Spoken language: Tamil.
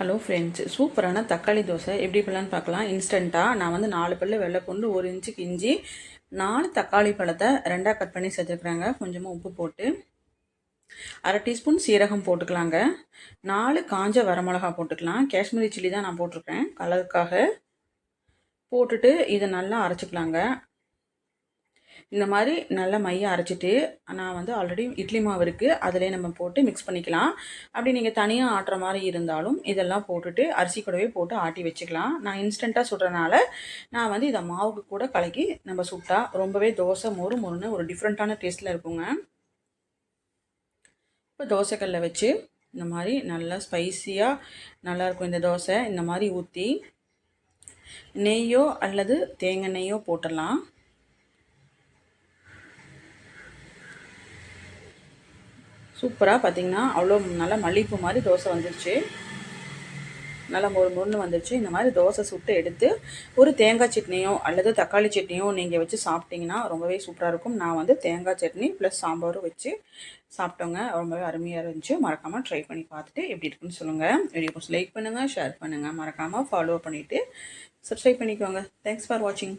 ஹலோ ஃப்ரெண்ட்ஸ், சூப்பரான தக்காளி தோசை எப்படி பண்ணலான்னு பார்க்கலாம். இன்ஸ்டண்ட்டாக நான் வந்து 4 பல்லு வெள்ளைப்பூண்டு, 1 இன்ச்சுக்கு இஞ்சி, 4 தக்காளி பழத்தை 2ஆக கட் பண்ணி சேர்த்துருக்குறாங்க. கொஞ்சமாக உப்பு போட்டு 1/2 டீஸ்பூன் சீரகம் போட்டுக்கலாங்க. 4 காஞ்ச வரமிளகா போட்டுக்கலாம். காஷ்மீரி சில்லி தான் நான் போட்டிருக்கேன் கலருக்காக. போட்டுட்டு இதை நல்லா அரைச்சிக்கலாங்க. இந்த மாதிரி நல்லா மையம் அரைச்சிட்டு நான் வந்து ஆல்ரெடி இட்லி மாவு இருக்குது, அதிலே நம்ம போட்டு மிக்ஸ் பண்ணிக்கலாம். அப்படி நீங்கள் தனியாக ஆட்டுற மாதிரி இருந்தாலும் இதெல்லாம் போட்டுட்டு அரிசி கூடவே போட்டு ஆட்டி வச்சுக்கலாம். நான் இன்ஸ்டண்ட்டாக சுடுறதுனால நான் வந்து இதை மாவுக்கு கூட கலக்கி நம்ம சுட்டா ரொம்பவே தோசை மொறு மொறுன்னு ஒரு டிஃப்ரெண்ட்டான டேஸ்ட்டில் இருக்குங்க. இப்போ தோசைக்கல்லை வச்சு இந்த மாதிரி நல்லா ஸ்பைஸியாக நல்லாயிருக்கும் இந்த தோசை. இந்த மாதிரி ஊற்றி நெய்யோ அல்லது தேங்காய் நெய்யோ போட்டுடலாம். சூப்பராக பார்த்திங்கன்னா அவ்வளோ நல்லா மல்லிகைப்பூ மாதிரி தோசை வந்துருச்சு. நல்லா மொறுன்னு வந்துருச்சு. இந்த மாதிரி தோசை சுட்டு எடுத்து ஒரு தேங்காய் சட்னியோ அல்லது தக்காளி சட்னியோ நீங்கள் வச்சு சாப்பிட்டிங்கன்னா ரொம்பவே சூப்பராக இருக்கும். நான் வந்து தேங்காய் சட்னி ப்ளஸ் சாம்பாரும் வச்சு சாப்பிட்டோங்க. ரொம்பவே அருமையாக இருந்துச்சு. மறக்காமல் ட்ரை பண்ணி பார்த்துட்டு எப்படி இருக்குன்னு சொல்லுங்கள். வீடியோ லைக் பண்ணுங்கள், ஷேர் பண்ணுங்கள், மறக்காமல் ஃபாலோ பண்ணிவிட்டு சப்ஸ்கிரைப் பண்ணிக்கோங்க. தேங்க்ஸ் ஃபார் வாட்சிங்.